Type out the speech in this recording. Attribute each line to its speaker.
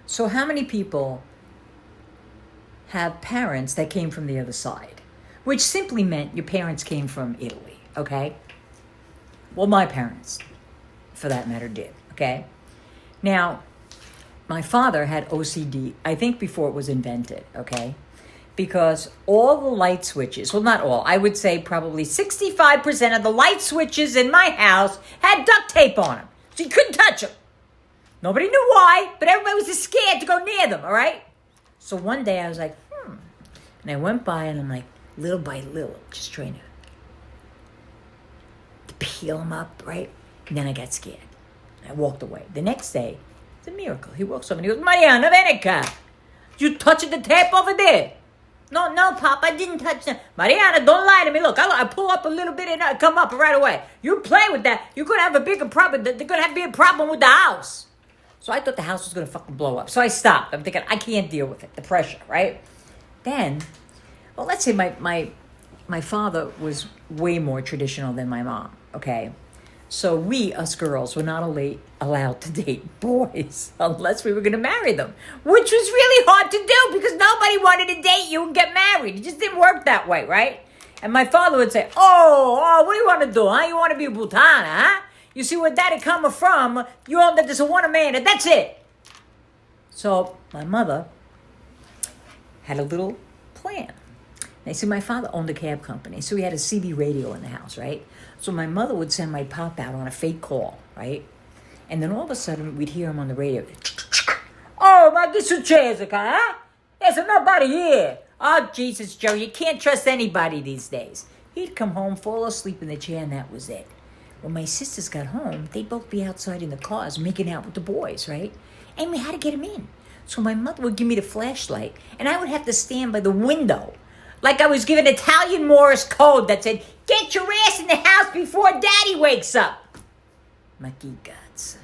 Speaker 1: So how many people have parents that came from the other side? Which simply meant your parents came from Italy, okay? Well, my parents, for that matter, did, okay? Now, my father had OCD, I think before it was invented, okay? Because all the light switches, well, not all, I would say probably 65% of the light switches in my house had duct tape on them. So you couldn't touch them. Nobody knew why, but everybody was just scared to go near them, all right? So one day I was like, And I went by and I'm like, little by little, just trying to peel them up, right? And then I got scared. I walked away. The next day, it's a miracle. He walks over and he goes, Maryann, Venica, you touching the tape over there? No, Pop, I didn't touch that. Maryann, don't lie to me. Look, I pull up a little bit and I come up right away. You play with that, you're going to have a bigger problem. There's going to have to be a problem with the house. So I thought the house was going to fucking blow up. So I stopped. I'm thinking, I can't deal with it, the pressure, right? Then, well, let's say my father was way more traditional than my mom, okay? So we, us girls, were not allowed to date boys unless we were going to marry them, which was really hard to do because nobody wanted to date you and get married. It just didn't work that way, right? And my father would say, oh, what do you want to do, huh? You want to be a putana, huh? You see where daddy coming from, you all that just want a man, and that's it. So my mother had a little plan. Now, see, my father owned a cab company, so we had a CB radio in the house, right? So my mother would send my pop out on a fake call, right? And then all of a sudden, we'd hear him on the radio. Oh, ma che succede, huh? There's nobody here. Oh, Jesus, Joe, you can't trust anybody these days. He'd come home, fall asleep in the chair, and that was it. When my sisters got home, they'd both be outside in the cars making out with the boys, right? And we had to get him in. So my mother would give me the flashlight, and I would have to stand by the window like I was giving Italian Morse code that said, get your ass in the house before daddy wakes up. Ma che cazzo.